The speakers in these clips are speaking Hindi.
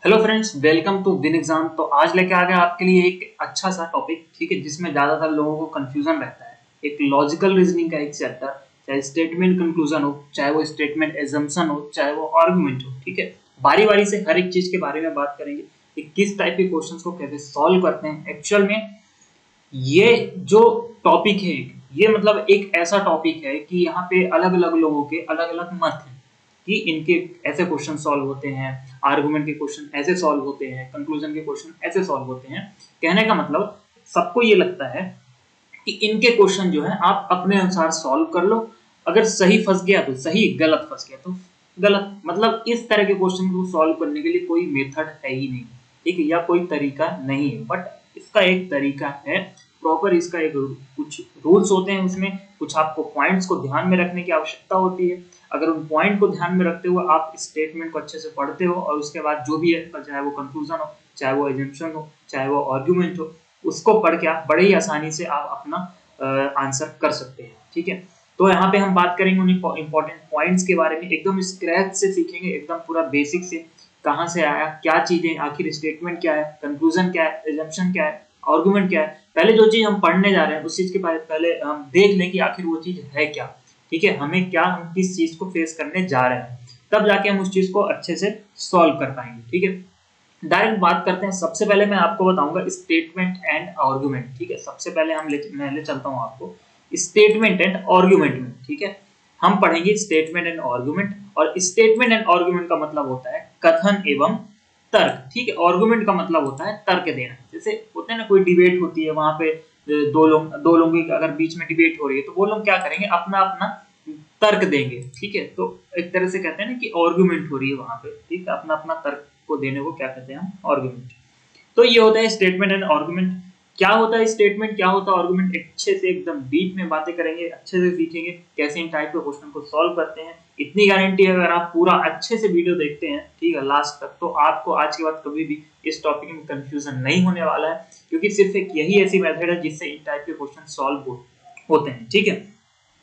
Hello friends, welcome to win exam. तो आज लेके आ गए आपके लिए एक अच्छा सा टॉपिक, ठीक है, जिसमें ज्यादातर लोगों को कंफ्यूजन रहता है। एक लॉजिकल रीजनिंग का एक चैप्टर, चाहे स्टेटमेंट कंक्लूजन हो, चाहे वो स्टेटमेंट एजम्पशन हो, चाहे वो आर्गुमेंट हो, ठीक है। बारी बारी से हर एक चीज के बारे में बात करेंगे कि किस टाइप के क्वेश्चंस को कैसे सॉल्व करते हैं एक्चुअल में। ये जो टॉपिक है, ये मतलब एक ऐसा टॉपिक है कि यहाँ पे अलग अलग लोगों के अलग अलग मत हैं कि इनके ऐसे क्वेश्चन सॉल्व होते हैं, आर्गुमेंट के क्वेश्चन ऐसे सॉल्व होते हैं, कंक्लूजन के क्वेश्चन ऐसे सॉल्व होते हैं। कहने का मतलब सबको ये लगता है कि इनके क्वेश्चन जो है आप अपने अनुसार सॉल्व कर लो, अगर सही फंस गया तो सही, गलत फंस गया तो गलत। मतलब इस तरह के क्वेश्चन को सॉल्व करने के लिए कोई मेथड है ही नहीं, ठीक है, या कोई तरीका नहीं है। बट इसका एक तरीका है प्रॉपर, इसका एक कुछ रूल्स होते हैं, उसमें कुछ आपको पॉइंट्स को ध्यान में रखने की आवश्यकता होती है। अगर उन पॉइंट को ध्यान में रखते हुए आप स्टेटमेंट को अच्छे से पढ़ते हो और उसके बाद जो भी है, चाहे वो कंक्लूजन हो, चाहे वो एजम्पशन हो, चाहे वो आर्गुमेंट हो, उसको पढ़ के आप बड़े ही आसानी से आप अपना आंसर कर सकते हैं, ठीक है। तो यहाँ पे हम बात करेंगे उन इंपॉर्टेंट पॉइंट्स के बारे में, एकदम स्क्रैच से सीखेंगे, एकदम पूरा बेसिक से, कहाँ से आया, क्या चीजें, आखिर स्टेटमेंट क्या है, कंक्लूजन क्या है, एजम्पशन क्या है, आर्गुमेंट क्या है। पहले जो चीज हम पढ़ने जा रहे हैं उस चीज के पहले हम देख लें कि आखिर वो चीज है क्या, ठीक है, हमें क्या, हम किस चीज को फेस करने जा रहे हैं, तब जाके हम उस चीज को अच्छे से सॉल्व कर पाएंगे, ठीक है। डायरेक्ट बात करते हैं। सबसे पहले मैं आपको बताऊंगा स्टेटमेंट एंड आर्गुमेंट, ठीक है। सबसे पहले मैं ले चलता हूं आपको स्टेटमेंट एंड आर्गुमेंट में, ठीक है। हम पढ़ेंगे स्टेटमेंट एंड आर्गुमेंट, और स्टेटमेंट एंड आर्गुमेंट का मतलब होता है कथन एवं तर्क, ठीक है। आर्गुमेंट का मतलब होता है तर्क देना। जैसे होता है ना, कोई डिबेट होती है, वहां पे दो लोगों की अगर बीच में डिबेट हो रही है तो वो लोग क्या करेंगे, अपना अपना तर्क देंगे, ठीक है। तो एक तरह से कहते हैं ना कि आर्गुमेंट हो रही है वहां पे, ठीक है, अपना अपना तर्क को देने को क्या कहते हैं हम, आर्गुमेंट। तो ये होता है स्टेटमेंट एंड आर्गुमेंट। क्या होता है स्टेटमेंट, क्या होता है आर्गुमेंट, अच्छे से एकदम डीप में बातें करेंगे, अच्छे से सीखेंगे कैसे इन टाइप के क्वेश्चन को सॉल्व करते हैं। इतनी गारंटी है, अगर आप पूरा अच्छे से वीडियो देखते हैं, ठीक है, लास्ट तक, तो आपको आज के बाद कभी भी इस टॉपिक में कंफ्यूजन नहीं होने वाला है, क्योंकि सिर्फ एक यही ऐसी मेथड है जिससे इन टाइप के क्वेश्चन सॉल्व होते हैं, ठीक है।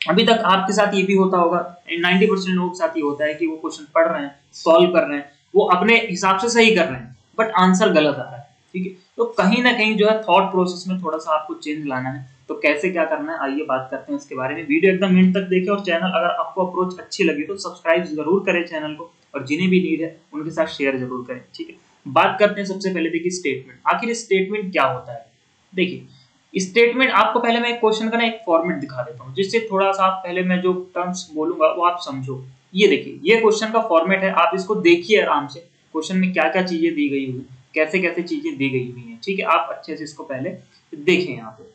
अभी तक आपके साथ ये भी होता होगा, 90% लोगों के साथ ये होता है कि वो क्वेश्चन पढ़ रहे हैं, सॉल्व कर रहे हैं, वो अपने हिसाब से सही कर रहे हैं, बट आंसर गलत आ रहा है, ठीक है। तो कहीं ना कहीं जो है थॉट प्रोसेस में थोड़ा सा आपको चेंज लाना है। तो कैसे क्या करना है, आइए बात करते हैं इसके बारे में। वीडियो एकदम एंड तक देखें, और चैनल अगर आपको अप्रोच अच्छी लगी तो सब्सक्राइब जरूर करें चैनल को, और जिन्हें भी नीड है उनके साथ शेयर जरूर करें, ठीक है। बात करते हैं सबसे पहले, देखिए स्टेटमेंट, आखिर स्टेटमेंट क्या होता है। देखिए स्टेटमेंट, आपको पहले मैं एक क्वेश्चन का ना एक फॉर्मेट दिखा देता हूँ, जिससे थोड़ा सा आप पहले मैं जो टर्म्स बोलूंगा वो आप समझो। ये देखिए, ये क्वेश्चन का फॉर्मेट है, आप इसको देखिए आराम से, क्वेश्चन में क्या क्या चीजें दी गई हुई, कैसे कैसे चीजें दी गई हुई हैं, ठीक है। आप अच्छे से इसको पहले देखें। यहाँ पे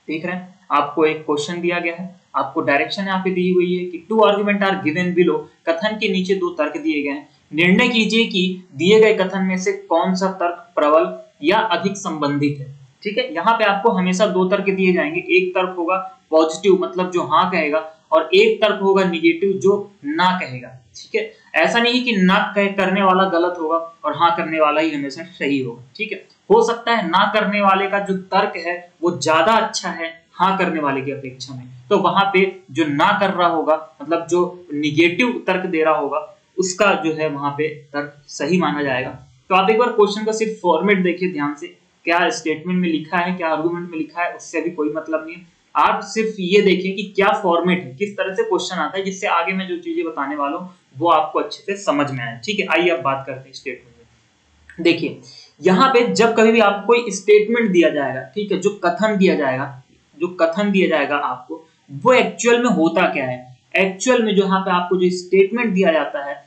देख रहे हैं, आपको एक क्वेश्चन दिया गया है, आपको डायरेक्शन यहाँ पे दी हुई है कि two argument are given below, कथन के नीचे दो तर्क दिए गए हैं, निर्णय कीजिए कि दिए गए कथन में से कौन सा तर्क प्रबल या अधिक संबंधित है, ठीक है। यहाँ पे आपको हमेशा दो तर्क दिए जाएंगे, एक तर्क होगा पॉजिटिव, मतलब जो हाँ कहेगा, और एक तर्क होगा निगेटिव, जो ना कहेगा, ठीक है। ऐसा नहीं कि ना करने वाला गलत होगा और हाँ करने वाला ही हमेशा सही होगा, ठीक है। हो सकता है ना करने वाले का जो तर्क है वो ज्यादा अच्छा है हाँ करने वाले की अपेक्षा में, तो वहां पे जो ना कर रहा होगा, मतलब जो निगेटिव तर्क दे रहा होगा, उसका जो है वहां पे तर्क सही माना जाएगा। तो आप एक बार क्वेश्चन का सिर्फ फॉर्मेट देखिए ध्यान से, क्या स्टेटमेंट में लिखा है, क्या आर्गुमेंट में लिखा है, उससे भी कोई मतलब नहीं है। आप सिर्फ ये देखें कि क्या फॉर्मेट है, किस तरह से क्वेश्चन आता है, जिससे आगे मैं जो चीजें बताने वाला हूँ वो आपको अच्छे से समझ में आए, ठीक है। आइए अब बात करते हैं स्टेटमेंट में। देखिए यहाँ पे जब कभी भी आपको कोई स्टेटमेंट दिया जाएगा, ठीक है, जो कथन दिया जाएगा, जो कथन दिया जाएगा आपको, वो एक्चुअल में होता क्या है। एक्चुअल में जो यहाँ पे आपको जो स्टेटमेंट दिया जाता है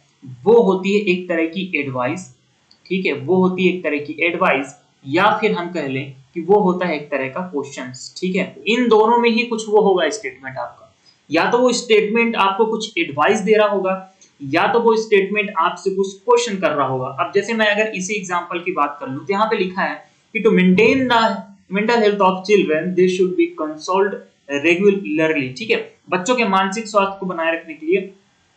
वो होती है एक तरह की एडवाइस, ठीक है, वो होती है एक तरह की एडवाइस, या फिर हम कह लें कि वो होता है एक तरह का क्वेश्चंस, ठीक है। इन दोनों में ही कुछ वो होगा स्टेटमेंट आपका, या तो वो स्टेटमेंट आपको कुछ एडवाइस दे रहा होगा, या तो वो स्टेटमेंट आपसे कुछ क्वेश्चन कर रहा होगा। अब जैसे मैं अगर इसी एग्जांपल की बात कर लूं, तो यहाँ पे लिखा है कि to maintain the mental health of children they should be consult regularly, ठीक है, बच्चों के मानसिक स्वास्थ्य को बनाए रखने के लिए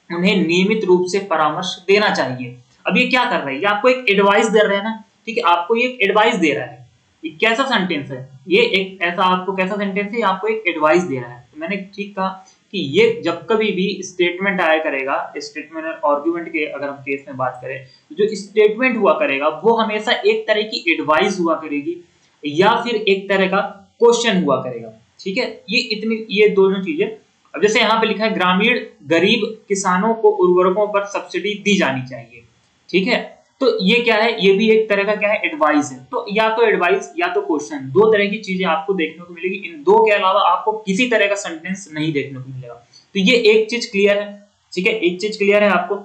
उन्हें नियमित रूप से परामर्श देना चाहिए। अब ये क्या कर रहा है, ये आपको एक एडवाइस दे रहे हैं ना, ठीक है, आपको ये एक एडवाइस दे रहा है। ये कैसा सेंटेंस है, ये एक ऐसा आपको कैसा सेंटेंस है, आपको एक एडवाइस दे रहा है। तो मैंने ठीक कहा कि ये जब कभी भी स्टेटमेंट आया करेगा, स्टेटमेंट और आर्गुमेंट के अगर हम केस में बात करें, जो स्टेटमेंट हुआ करेगा वो हमेशा एक तरह की एडवाइस हुआ करेगी या फिर एक तरह का क्वेश्चन हुआ करेगा। ठीक है, ये दोनों चीजें। अब जैसे यहाँ पे लिखा है ग्रामीण गरीब किसानों को उर्वरकों पर सब्सिडी दी जानी चाहिए। ठीक है, तो ये क्या है, ये भी एक तरह का क्या है, एडवाइस है। तो या तो एडवाइस या तो क्वेश्चन, दो तरह की चीजें आपको देखने को मिलेगी। इन दो के अलावा आपको किसी तरह का सेंटेंस नहीं देखने को मिलेगा। तो ये एक चीज क्लियर है। ठीक है, एक चीज क्लियर है आपको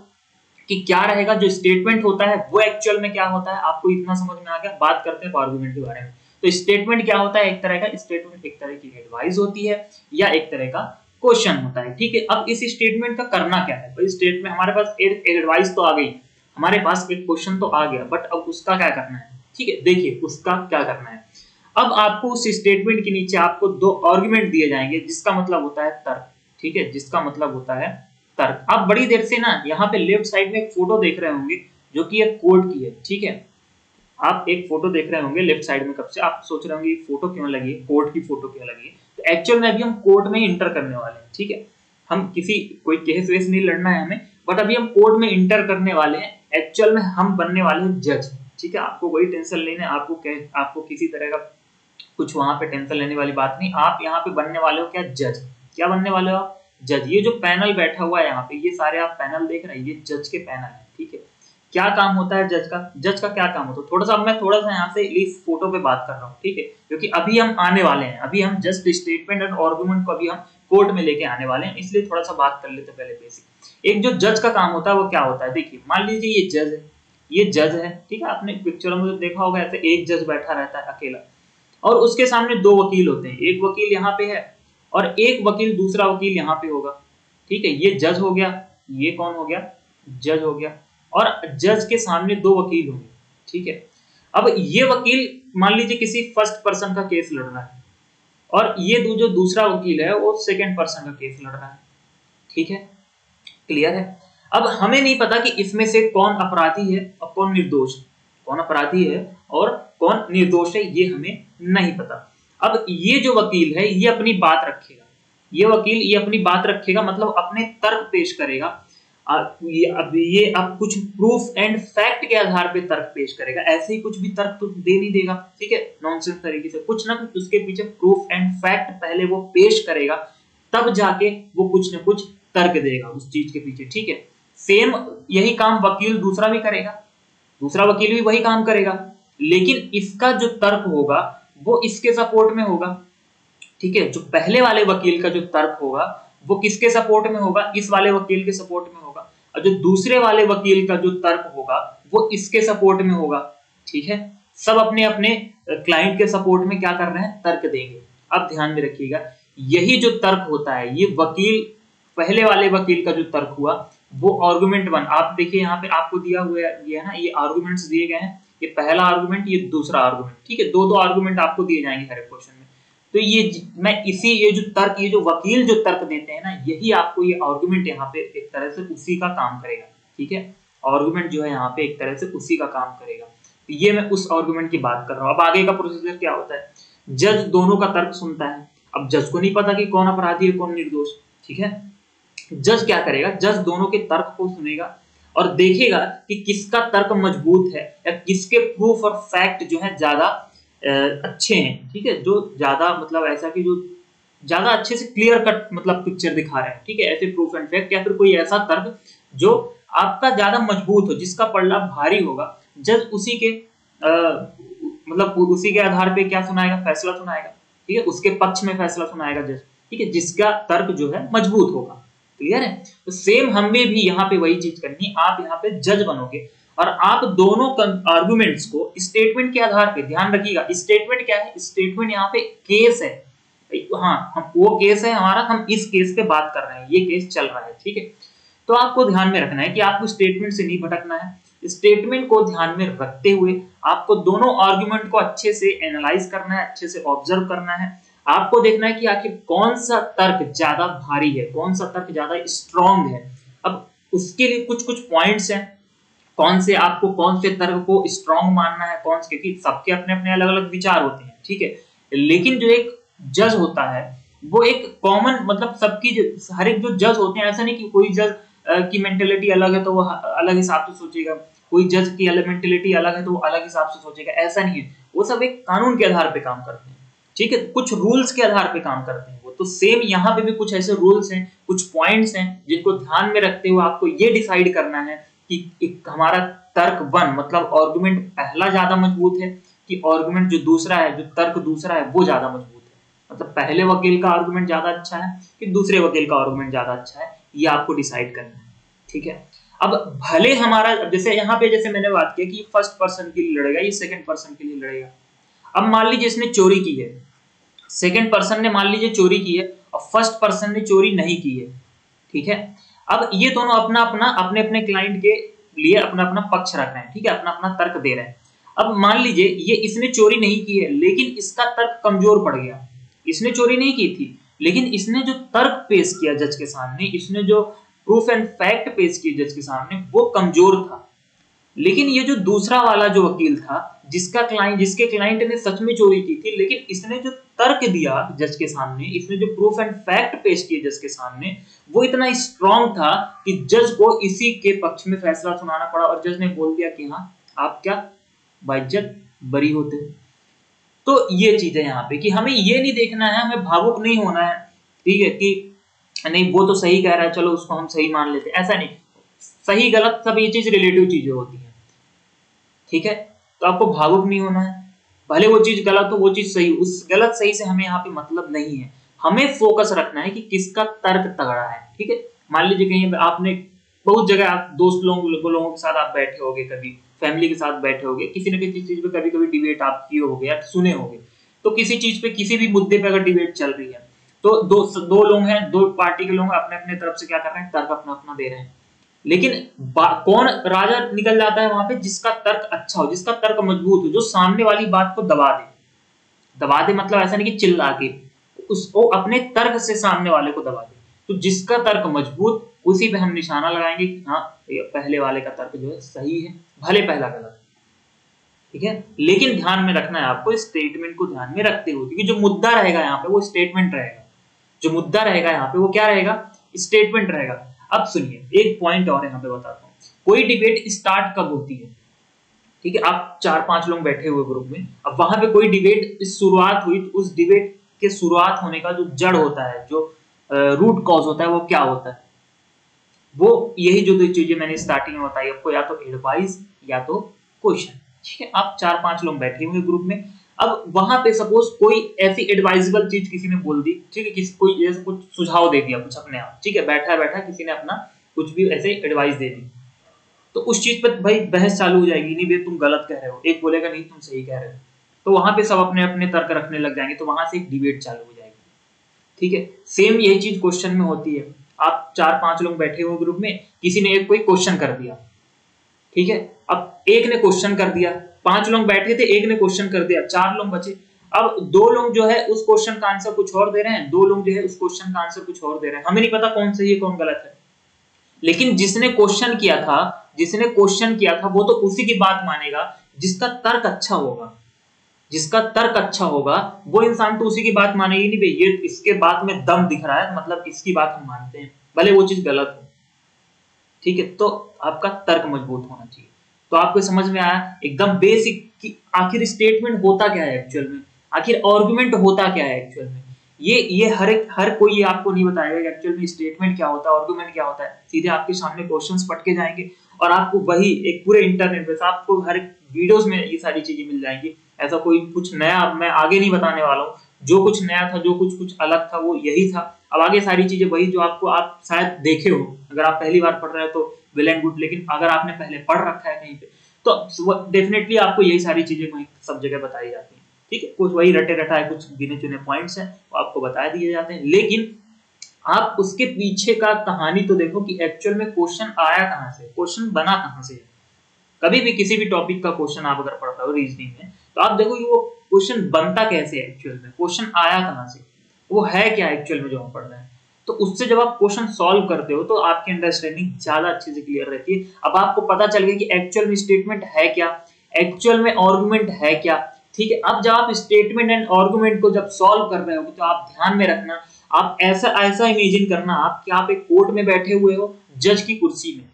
कि क्या रहेगा, जो स्टेटमेंट होता है वो एक्चुअल में क्या होता है, आपको इतना समझ में आ गया। बात करते हैं आर्गुमेंट के बारे में। तो स्टेटमेंट क्या होता है, एक तरह का स्टेटमेंट एक तरह की एडवाइस होती है या एक तरह का क्वेश्चन होता है। ठीक है, अब इस स्टेटमेंट का करना क्या है, तो स्टेटमेंट हमारे पास एक एडवाइस तो आ गई, हमारे पास एक क्वेश्चन तो आ गया, बट अब उसका क्या करना है। ठीक है, देखिए उसका क्या करना है। अब आपको उस स्टेटमेंट के नीचे आपको दो आर्गुमेंट दिए जाएंगे जिसका मतलब होता है तर्क। ठीक है, जिसका मतलब होता है तर्क। आप बड़ी देर से ना यहाँ पे लेफ्ट साइड में एक फोटो देख रहे होंगे जो कि एक कोड की है। ठीक है, आप एक फोटो देख रहे होंगे लेफ्ट साइड में, कब से आप सोच रहे होंगे ये फोटो क्यों लगी है, कोड की फोटो क्यों लगी है। तो एक्चुअल में अभी हम कोर्ट में इंटर करने वाले हैं। ठीक है, हम किसी कोई केस वेस नहीं लड़ना है हमें, बट अभी हम कोर्ट में इंटर करने वाले हैं। एक्चुअल में हम बनने वाले हैं जज। ठीक है, आपको कोई टेंशन लेने, आपको किसी तरह का कुछ वहां पे टेंशन लेने वाली बात नहीं। आप यहाँ पे बनने वाले हो क्या, जज। क्या बनने वाले हो आप, जज। ये जो पैनल बैठा हुआ है यहाँ पे, ये सारे आप पैनल देख रहे हैं, ये जज के पैनल है। ठीक है, क्या काम होता है जज का, जज का क्या काम होता है, मैं थोड़ा सा यहाँ से इस फोटो पे बात कर रहा हूँ। ठीक है, क्योंकि अभी हम आने वाले हैं, अभी हम जस्ट स्टेटमेंट एंड आर्गुमेंट को अभी हम कोर्ट में लेके आने वाले हैं, इसलिए थोड़ा सा बात कर लेते पहले बेसिक। एक जो जज का काम होता है वो क्या होता है, देखिए मान लीजिए ये जज है, ये जज है। ठीक है, आपने पिक्चर में देखा होगा ऐसे एक जज बैठा रहता है अकेला, और उसके सामने दो वकील होते हैं। एक वकील यहाँ पे है और एक वकील, दूसरा वकील यहाँ पे होगा। ठीक है, ये जज हो गया, ये कौन हो गया, जज हो गया, और जज के सामने दो वकील होंगे। ठीक है, अब ये वकील मान लीजिए किसी फर्स्ट पर्सन का केस लड़ रहा है और ये जो दूसरा वकील है वो सेकंड पर्सन का केस लड़ रहा है। ठीक है, क्लियर है। अब हमें नहीं पता कि इसमें से कौन अपराधी है और कौन निर्दोष, कौन अपराधी है और कौन निर्दोष है, ये हमें नहीं पता। अब ये जो वकील है ये अपनी बात रखेगा, ये वकील ये अपनी बात रखेगा, मतलब अपने तर्क पेश करेगा। अब कुछ प्रूफ एंड फैक्ट के आधार पे तर्क पेश करेगा। ऐसे ही कुछ भी तर्क तो दे नहीं देगा। ठीक है, नॉनसेंस तरीके से कुछ ना कुछ उसके पीछे प्रूफ एंड फैक्ट पहले वो पेश करेगा, तब जाके वो कुछ ना कुछ तर्क देगा उस चीज के पीछे। ठीक है, सेम यही काम वकील दूसरा भी करेगा, दूसरा वकील भी वही काम करेगा, लेकिन इसका जो तर्क होगा वो इसके सपोर्ट में होगा। ठीक है, जो पहले वाले वकील का जो तर्क होगा वो किसके सपोर्ट में होगा, इस वाले वकील के सपोर्ट में होगा, और जो दूसरे वाले वकील का जो तर्क होगा वो इसके सपोर्ट में होगा। ठीक है, सब अपने अपने क्लाइंट के सपोर्ट में क्या कर रहे हैं, तर्क देंगे। अब ध्यान में रखिएगा, यही जो तर्क होता है, ये वकील पहले वाले वकील का जो तर्क हुआ वो आर्गुमेंट वन, आप देखिए यहाँ पे आपको दिया हुआ ये है ना, ये आर्गुमेंट्स दिए गए हैं, ये पहला आर्गुमेंट, ये दूसरा आर्गुमेंट। ठीक है, दो आर्गुमेंट आपको दिए जाएंगे हर एक क्वेश्चन में। तो ये जो तर्क, ये जो वकील जो तर्क देते हैं ना, यही आपको ये आर्गुमेंट यहाँ पे एक तरह से उसी का काम करेगा। ठीक है, आर्गुमेंट जो है यहाँ पे एक तरह से उसी का काम करेगा। तो ये मैं उस आर्गुमेंट की बात कर रहा हूँ। अब आगे का प्रोसीजर क्या होता है, जज दोनों का तर्क सुनता है। अब जज को नहीं पता कि कौन अपराधी है कौन निर्दोष। ठीक है, जज क्या करेगा, जज दोनों के तर्क को सुनेगा और देखेगा कि किसका तर्क मजबूत है या किसके प्रूफ और फैक्ट जो है ज्यादा अच्छे हैं। ठीक है, जो ज्यादा मतलब ऐसा कि जो ज्यादा अच्छे से क्लियर कट मतलब पिक्चर दिखा रहे हैं। ठीक है, ऐसे प्रूफ एंड फैक्ट या फिर कोई ऐसा तर्क जो आपका ज्यादा मजबूत हो, जिसका पलड़ा भारी होगा, जज उसी के मतलब उसी के आधार पे क्या सुनाएगा, फैसला सुनाएगा। ठीक है, उसके पक्ष में फैसला सुनाएगा जज। ठीक है, जिसका तर्क जो है मजबूत होगा। क्लियर है, तो सेम हमें भी यहाँ पे वही चीज करनी। आप यहाँ पे जज बनोगे और आप दोनों आर्गुमेंट्स को स्टेटमेंट के आधार पे, ध्यान रखिएगा स्टेटमेंट क्या है, स्टेटमेंट यहाँ पे केस है। हाँ, हम वो केस है हमारा, हम इस केस पे बात कर रहे हैं, ये केस चल रहा है। ठीक है, तो आपको ध्यान में रखना है कि आपको स्टेटमेंट से नहीं भटकना है। स्टेटमेंट को ध्यान में रखते हुए आपको दोनों आर्गुमेंट को अच्छे से एनालाइज करना है, अच्छे से ऑब्जर्व करना है। आपको देखना है कि आखिर कौन सा तर्क ज्यादा भारी है, कौन सा तर्क ज्यादा स्ट्रॉन्ग है। अब उसके लिए कुछ कुछ पॉइंट्स हैं, कौन से आपको कौन से तर्क को स्ट्रॉन्ग मानना है, कौन से, क्योंकि सबके अपने अपने अलग अलग विचार होते हैं। ठीक है, लेकिन जो एक जज होता है वो एक कॉमन मतलब सबकी हर एक जो जज होते हैं, ऐसा नहीं कि कोई जज की मेंटेलिटी अलग है तो वो अलग हिसाब से सोचेगा, कोई जज की मेंटेलिटी अलग है तो वो अलग हिसाब से सोचेगा, ऐसा नहीं है। वो सब एक कानून के आधार पे काम करते हैं, ठीक है, कुछ रूल्स के आधार पे काम करते हैं वो। तो सेम यहाँ पे भी कुछ ऐसे रूल्स हैं, कुछ पॉइंट्स हैं जिनको ध्यान में रखते हुए आपको ये डिसाइड करना है कि एक हमारा तर्क वन मतलब आर्गुमेंट पहला ज्यादा मजबूत है कि आर्गुमेंट जो दूसरा है, जो तर्क दूसरा है वो ज्यादा मजबूत है। मतलब पहले वकील का आर्गुमेंट ज्यादा अच्छा है कि दूसरे वकील का आर्गुमेंट ज्यादा अच्छा है, ये आपको डिसाइड करना है, ठीक है। अब भले हमारा जैसे यहाँ पे जैसे मैंने बात की कि फर्स्ट पर्सन के लिए लड़ेगा, ये सेकंड पर्सन के लिए लड़ेगा। अब मान लीजिए इसने चोरी की है, सेकंड पर्सन ने मान लीजिए चोरी की है और फर्स्ट पर्सन ने चोरी नहीं की है, ठीक है। अब ये दोनों अपना अपना अपने अपने क्लाइंट के लिए अपना अपना पक्ष रख रहे हैं, ठीक है, अपना अपना तर्क दे रहे हैं। अब मान लीजिए ये इसने चोरी नहीं की है लेकिन इसका तर्क कमजोर पड़ गया, इसने चोरी नहीं की थी लेकिन इसने जो तर्क पेश किया जज के सामने, इसने जो प्रूफ एंड फैक्ट पेश किए जज के सामने वो कमजोर था। लेकिन ये जो दूसरा वाला जो वकील था जिसके क्लाइंट ने सच में चोरी की थी, लेकिन इसने जो तर्क दिया जज के सामने, इसने जो प्रूफ एंड फैक्ट पेश किए जज के सामने, वो इतना स्ट्रांग था कि जज को इसी के पक्ष में फैसला सुनाना पड़ा और जज ने बोल दिया कि हाँ आप क्या बाइज्जत बरी होते। तो ये चीज है यहाँ पे कि हमें ये नहीं देखना है, हमें भावुक नहीं होना है, ठीक है, कि नहीं वो तो सही कह रहा है चलो उसको हम सही मान लेते, ऐसा नहीं। सही गलत सब ये चीज रिलेटिव चीजें होती है, ठीक है। तो आपको भावुक नहीं होना है, भले वो चीज गलत हो वो चीज सही, उस गलत सही से हमें यहाँ पे मतलब नहीं है। हमें फोकस रखना है कि किसका तर्क तगड़ा है, ठीक है। मान लीजिए कहीं आपने बहुत जगह आप दोस्त लोगों के साथ आप बैठे होंगे, कभी फैमिली के साथ बैठे होंगे, किसी न किसी चीज पे कभी कभी डिबेट आप किए होंगे या सुने होंगे। तो किसी चीज पे किसी भी मुद्दे पे अगर डिबेट चल रही है तो दो लोग हैं, दो पार्टी के लोग अपने अपने तरफ से क्या कर रहे हैं, तर्क अपना अपना दे रहे हैं। लेकिन कौन राजा निकल जाता है वहां पे, जिसका तर्क अच्छा हो, जिसका तर्क मजबूत हो, जो सामने वाली बात को दबा दे मतलब ऐसा नहीं कि चिल्ला के, उसको अपने तर्क से सामने वाले को दबा दे। तो जिसका तर्क मजबूत उसी पे हम निशाना लगाएंगे कि हाँ पहले वाले का तर्क जो है सही है, भले पहला गलत, ठीक है। लेकिन ध्यान में रखना है आपको स्टेटमेंट को ध्यान में रखते हुए, क्योंकि जो मुद्दा रहेगा यहाँ पे वो स्टेटमेंट रहेगा, जो मुद्दा रहेगा यहाँ पे वो क्या रहेगा, स्टेटमेंट रहेगा। अब सुनिए एक पॉइंट और यहाँ पे बताता हूँ, कोई डिबेट स्टार्ट कब होती है, ठीक है, आप 4-5 लोग बैठे हुए ग्रुप में, अब वहां पे कोई डिबेट शुरुआत हुई तो उस डिबेट के शुरुआत होने का जो जड़ होता है, जो रूट कॉज होता है वो क्या होता है, वो यही जो दो चीजें मैंने स्टार्टिंग में बताई आपको, या तो एडवाइस या तो क्वेश्चन, ठीक है। आप 4-5 लोग बैठे हुए ग्रुप में, अब वहां पे सपोज कोई ऐसी एडवाइजेबल चीज किसी ने बोल दी, ठीक है, किसी कोई जैसे कुछ सुझाव दे दिया कुछ अपने आप, ठीक है, बैठा बैठा किसी ने अपना कुछ भी ऐसे एडवाइस दे दी, तो उस चीज पर भाई बहस चालू हो जाएगी, नहीं भाई तुम गलत कह रहे हो, एक बोलेगा नहीं तुम सही कह रहे हो, तो वहां पे सब अपने अपने तर्क रखने लग जाएंगे, तो वहां से एक डिबेट चालू हो जाएगी, ठीक है। सेम यही चीज क्वेश्चन में होती है, आप 4-5 लोग बैठे हुए ग्रुप में, किसी ने एक कोई क्वेश्चन कर दिया, ठीक है, अब एक ने क्वेश्चन कर दिया, 5 लोग बैठे थे, एक ने क्वेश्चन कर दिया, 4 लोग बचे। अब 2 लोग जो है उस क्वेश्चन का आंसर कुछ और दे रहे हैं, 2 लोग जो है उस क्वेश्चन का आंसर कुछ और दे रहे हैं, हमें नहीं पता कौन सही है कौन गलत है। लेकिन जिसने क्वेश्चन किया था वो तो उसी की बात मानेगा जिसका तर्क अच्छा होगा, जिसका तर्क अच्छा होगा वो इंसान तो उसी की बात मानेगी, नहीं भाई ये इसके बात में दम दिख रहा है मतलब इसकी बात हम मानते हैं, भले वो चीज गलत हो, ठीक है। तो आपका तर्क मजबूत होना चाहिए। तो आपको समझ में आया एकदम बेसिक कि आखिर स्टेटमेंट होता क्या है एक्चुअल में, आखिर आर्गुमेंट होता क्या है एक्चुअल में। ये हर कोई ये आपको नहीं बताएगा कि एक्चुअल में स्टेटमेंट क्या होता है, आर्गुमेंट क्या होता है। सीधे आपके सामने क्वेश्चंस पढ़ के जाएंगे और आपको वही एक पूरे इंटरनेट पे आपको हर वीडियोस में ये सारी चीजें मिल जाएंगी। ऐसा कोई कुछ नया मैं आगे नहीं बताने वाला हूँ, जो कुछ नया था, जो कुछ अलग था वो यही था। अब आगे सारी चीजें वही जो आपको आप शायद देखे हो, अगर आप पहली बार पढ़ रहे हो तो वेल एंड गुड, लेकिन अगर आपने पहले पढ़ रखा है कहीं पे तो डेफिनेटली आपको यही सारी चीजें वहीं सब जगह बताई जाती है, ठीक है। कुछ वही रटे रटाए कुछ गिने चुने पॉइंट्स हैं वो आपको बता दिए जाते हैं, लेकिन आप उसके पीछे का कहानी तो देखो कि एक्चुअल में क्वेश्चन आया कहाँ से, क्वेश्चन बना कहाँ से। कभी भी किसी भी टॉपिक का क्वेश्चन आप अगर पढ़ रहे हो रीजनिंग में, तो आप देखो कि वो क्वेश्चन बनता कैसे है, एक्चुअल में क्वेश्चन आया कहाँ से, वो है क्या एक्चुअल में जो हम पढ़ रहे हैं। तो उससे जब आप क्वेश्चन सॉल्व करते हो तो आपकी अंडरस्टैंडिंग ज्यादा अच्छे से क्लियर रहती है। अब आपको पता चल गया कि एक्चुअल में स्टेटमेंट है क्या, एक्चुअल में आर्गुमेंट है क्या, ठीक है। अब जब आप स्टेटमेंट एंड आर्गुमेंट को जब सॉल्व कर रहे हो तो आप ध्यान में रखना आप ऐसा ऐसा इमेजिन करना आप कि आप एक कोर्ट में बैठे हुए हो जज की कुर्सी में,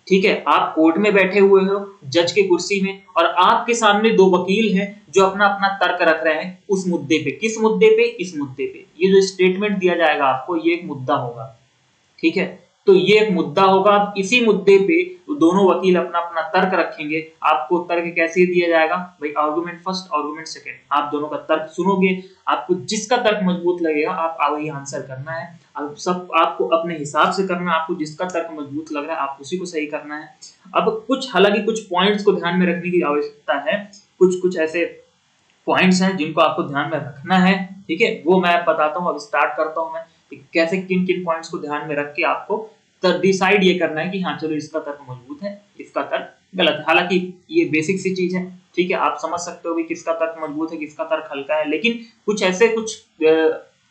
ठीक है, आप कोर्ट में बैठे हुए हो जज की कुर्सी में और आपके सामने दो वकील हैं जो अपना अपना तर्क रख रहे हैं उस मुद्दे पे। किस मुद्दे पे? इस मुद्दे पे। ये जो स्टेटमेंट दिया जाएगा आपको ये एक मुद्दा होगा, ठीक है, तो ये एक मुद्दा होगा। अब इसी मुद्दे पे दोनों वकील अपना अपना तर्क रखेंगे। आपको तर्क कैसे दिया जाएगा भाई? Argument first, argument second. आप दोनों का तर्क सुनोगे, आपको जिसका तर्क मजबूत लगेगा आप वही आंसर करना है। अब सब आपको अपने हिसाब से करना है, आपको जिसका तर्क मजबूत लग रहा है आप उसी को सही करना है। अब कुछ हालांकि कुछ पॉइंट्स को ध्यान में रखने की आवश्यकता है, कुछ कुछ ऐसे पॉइंट्स हैं जिनको आपको ध्यान में रखना है, ठीक है, वो मैं बताता हूँ। अब स्टार्ट करता हूँ मैं कैसे किन किन पॉइंट्स को ध्यान में रख के आपको डिसाइड ये करना है कि हाँ चलो इसका तर्क मजबूत है, इसका तर्क गलत है। हालांकि ये बेसिक सी चीज है, ठीक है, आप समझ सकते हो कि किसका तर्क मजबूत है किसका तर्क हल्का है, लेकिन कुछ ऐसे कुछ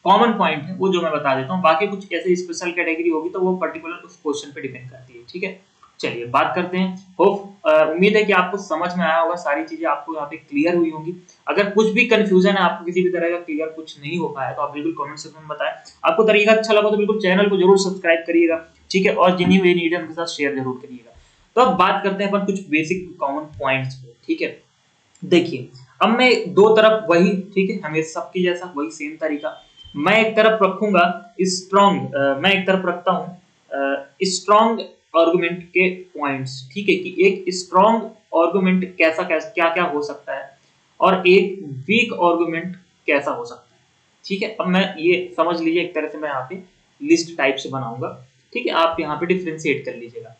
कॉमन पॉइंट है वो जो मैं बता देता हूँ। बाकी कुछ ऐसे स्पेशल कैटेगरी होगी तो वो पर्टिकुलर उस क्वेश्चन पे डिपेंड करती है, ठीक है। चलिए बात करते हैं। होप उम्मीद है कि आपको समझ में आया होगा, सारी चीजें आपको यहाँ पे क्लियर हुई होंगी। अगर कुछ भी कंफ्यूजन है, आपको किसी भी तरह का क्लियर कुछ नहीं हो पाया तो आप बिल्कुल कमेंट सेक्शन में बताएं। आपको तरीका अच्छा लगा तो बिल्कुल चैनल को जरूर सब्सक्राइब करिएगा, ठीक है, और जिन्हीं भी नीड है उनके साथ शेयर जरूर करिएगा। तो अब बात करते हैं अपन कुछ बेसिक कॉमन पॉइंट्स पे, ठीक है। देखिए अब मैं दो तरफ वही, ठीक है, हमेशा सबकी जैसा वही सेम तरीका मैं एक तरफ रखूंगा स्ट्रॉन्ग, मैं एक तरफ रखता हूँ स्ट्रॉन्ग आर्गुमेंट के पॉइंट्स, ठीक है, कि एक स्ट्रॉन्ग आर्गुमेंट कैसा कैसा क्या क्या हो सकता है और एक वीक आर्गुमेंट कैसा हो सकता है, ठीक है। अब मैं ये समझ लीजिए एक तरह से मैं यहाँ पे लिस्ट टाइप से बनाऊंगा, ठीक है, आप यहाँ पे डिफ्रेंशिएट कर लीजिएगा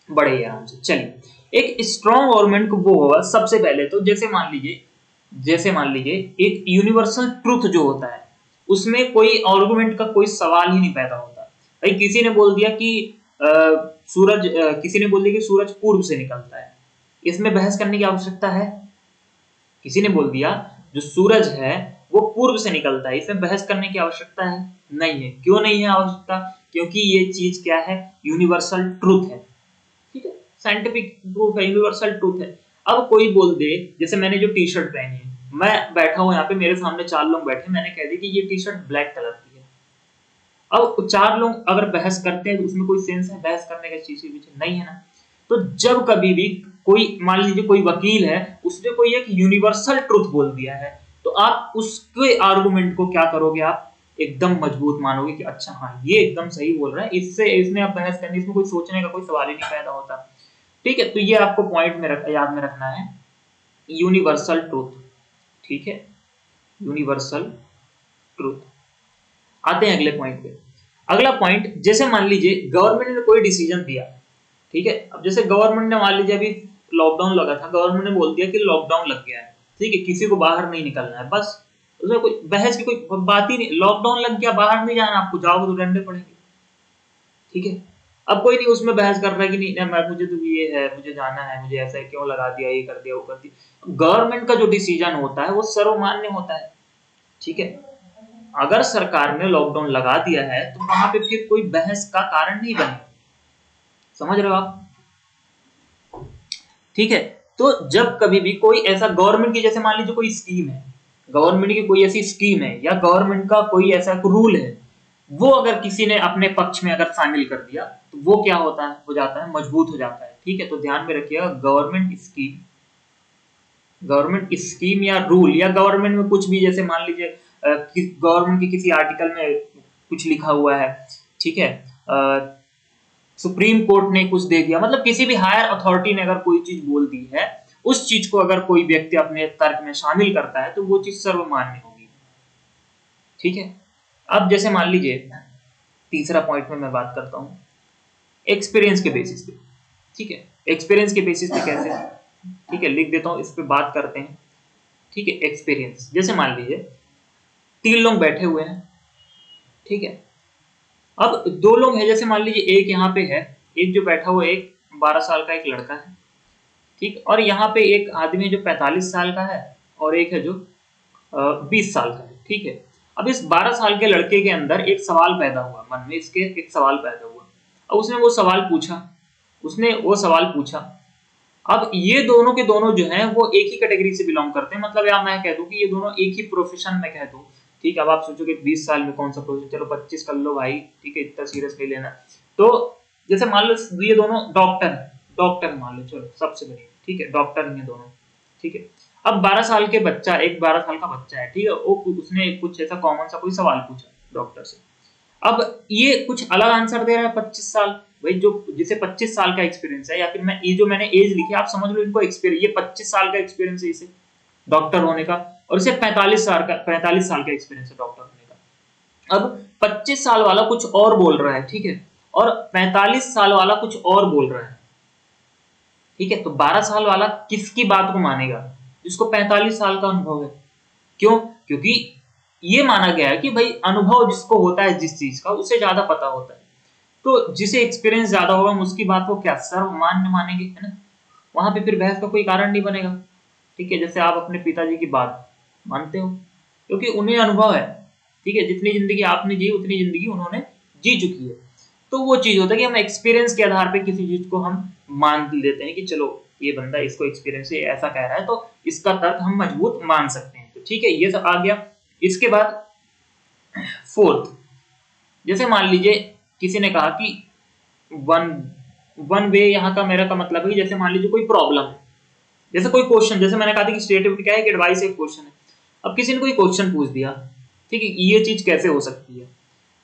बड़े ही आराम से। चलिए एक स्ट्रॉन्ग आर्गुमेंट को वो होगा सबसे पहले तो जैसे मान लीजिए एक यूनिवर्सल ट्रुथ जो होता है उसमें कोई आर्गुमेंट का कोई सवाल ही नहीं पैदा होता। भाई किसी ने बोल दिया कि किसी ने बोल दिया कि सूरज पूर्व से निकलता है, इसमें बहस करने की आवश्यकता है? किसी ने बोल दिया जो सूरज है वो पूर्व से निकलता है, इसमें बहस करने की आवश्यकता है? नहीं है। क्यों नहीं है आवश्यकता? क्योंकि ये चीज क्या है? यूनिवर्सल ट्रुथ है, ठीक है, साइंटिफिक प्रूफ है, यूनिवर्सल ट्रूथ है। अब कोई बोल दे, जैसे मैंने जो टी शर्ट पहनी है, मैं बैठा हूं यहाँ पे, मेरे सामने चार लोग बैठे, मैंने कह दिया कि ये टी शर्ट ब्लैक कलर की है। अब चार लोग अगर बहस करते हैं तो उसमें कोई सेंस है बहस करने का? चीज के पीछे नहीं है ना। तो जब कभी भी कोई मान लीजिए कोई वकील है, उसने कोई एक यूनिवर्सल ट्रुथ बोल दिया है, तो आप उसके आर्गुमेंट को क्या करोगे? आप एकदम मजबूत मानोगे कि अच्छा हाँ ये एकदम सही बोल रहा है, इससे इसमें आप बहस करने, इसमें कोई सोचने का कोई सवाल ही नहीं पैदा होता, ठीक है। तो ये आपको पॉइंट में याद में रखना है, यूनिवर्सल ट्रूथ, ठीक है, यूनिवर्सल ट्रूथ। आते हैं अगले पॉइंट पे। अगला पॉइंट, जैसे मान लीजिए गवर्नमेंट ने कोई डिसीजन दिया, ठीक है, अब जैसे गवर्नमेंट ने मान लीजिए अभी लॉकडाउन लगा था, गवर्नमेंट ने बोल दिया कि लॉकडाउन लग गया है, ठीक है, किसी को बाहर नहीं निकलना है, बस उसमें कोई बहस की कोई बात ही नहीं। लॉकडाउन लग गया, बाहर नहीं जाना, आपको जाओगे तो डंडे पड़ेंगे, ठीक है। अब कोई नहीं उसमें बहस कर रहा है कि नहीं मैं मुझे तो ये है, मुझे जाना है, मुझे ऐसा है, क्यों लगा दिया, ये कर दिया वो कर दिया। गवर्नमेंट का जो डिसीजन होता है वो सर्वमान्य होता है, ठीक है। अगर सरकार ने लॉकडाउन लगा दिया है तो वहां पे फिर कोई बहस का कारण नहीं बने, समझ रहे हो आप, ठीक है। तो जब कभी भी कोई ऐसा गवर्नमेंट की, जैसे मान लीजिए कोई स्कीम है, गवर्नमेंट की कोई ऐसी स्कीम है या गवर्नमेंट का कोई ऐसा रूल है, वो अगर किसी ने अपने पक्ष में अगर शामिल कर दिया तो वो क्या होता है? हो जाता है मजबूत हो जाता है, ठीक है। तो ध्यान में रखिएगा गवर्नमेंट स्कीम या रूल या गवर्नमेंट में कुछ भी, जैसे मान लीजिए गवर्नमेंट के किसी आर्टिकल में कुछ लिखा हुआ है, ठीक है, सुप्रीम कोर्ट ने कुछ दे दिया, मतलब किसी भी हायर अथॉरिटी ने अगर कोई चीज बोल दी है, उस चीज को अगर कोई व्यक्ति अपने तर्क में शामिल करता है तो वो चीज सर्वमान्य होगी, ठीक है। अब जैसे मान लीजिए तीसरा पॉइंट में मैं बात करता हूं एक्सपीरियंस के बेसिस पे, ठीक है, एक्सपीरियंस के बेसिस पे कैसे, ठीक है, लिख देता हूं, इस पे बात करते हैं, ठीक है। एक्सपीरियंस, जैसे मान लीजिए तीन लोग बैठे हुए हैं, ठीक है, अब दो लोग हैं, जैसे मान लीजिए एक यहाँ पे है, एक जो बैठा हुआ एक 12 साल का एक लड़का है, ठीक, और यहाँ पे एक आदमी जो 45 साल का है और एक है जो 20 साल का है, ठीक है। अब इस 12 साल के लड़के के अंदर एक सवाल पैदा हुआ, मन में इसके एक सवाल पैदा हुआ। अब उसने वो सवाल पूछा। अब ये दोनों के दोनों जो हैं वो एक ही कैटेगरी से बिलोंग करते हैं, मतलब या मैं कह दूं कि ये दोनों एक ही प्रोफेशन में कह दूं, ठीक है, अब आप सोचोगे 20 साल में कौन सा प्रोजेक्ट, चलो 25 कर लो भाई, ठीक है, इतना सीरियस नहीं लेना। तो जैसे मान लो ये दोनों डॉक्टर मान लो, चलो सबसे बढ़िया, ठीक है, डॉक्टर ही है दोनों, ठीक है। अब 12 साल के बच्चा, एक 12 साल का बच्चा है, ठीक है, वो उसने कुछ ऐसा कॉमन सा कोई सवाल पूछा डॉक्टर से। अब ये कुछ अलग आंसर दे रहा है 25 साल, भाई जो जिसे 25 साल का एक्सपीरियंस है, या फिर मैं ये जो मैंने एज लिखी आप समझ लो इनको एक्सपीरियंस, ये 25 साल का एक्सपीरियंस है इसे डॉक्टर होने का, और इसे 45 साल का एक्सपीरियंस है डॉक्टर होने का। अब 25 साल वाला कुछ और बोल रहा है, ठीक है, और 45 साल वाला कुछ और बोल रहा है, ठीक है, तो 12 साल वाला किसकी बात को मानेगा? जिसको 45 साल का अनुभव है। क्यों? क्योंकि ये माना गया है कि भाई अनुभव जिसको होता है जिस चीज का, उसे ज्यादा पता होता है, तो जिसे एक्सपीरियंस ज्यादा होगा हम उसकी बात को क्या सर्वमान्य मानेंगे, है ना। वहां पे फिर बहस का कोई कारण नहीं बनेगा, ठीक है। जैसे आप अपने पिताजी की बात मानते हो क्योंकि उन्हें अनुभव है, ठीक है, जितनी जिंदगी आपने जी उतनी जिंदगी उन्होंने जी चुकी है। तो वो चीज होता है कि हम एक्सपीरियंस के आधार पे किसी चीज को हम मान लेते हैं कि चलो ये बंदा, इसको एक्सपीरियंस से ऐसा कह रहा है तो इसका तर्क हम मजबूत मान सकते हैं, तो ठीक है, ये सब आ गया। इसके बाद फोर्थ, जैसे मान लीजिए किसी ने कहा कि वन वन वे, यहाँ का मेरा का मतलब है कि जैसे मान लीजिए कोई प्रॉब्लम है, जैसे कोई क्वेश्चन, जैसे मैंने कहा था कि स्टेटमेंट क्या है, कि एडवाइस एक क्वेश्चन है। अब किसी ने कोई क्वेश्चन पूछ दिया, ठीक है, ये चीज कैसे हो सकती है।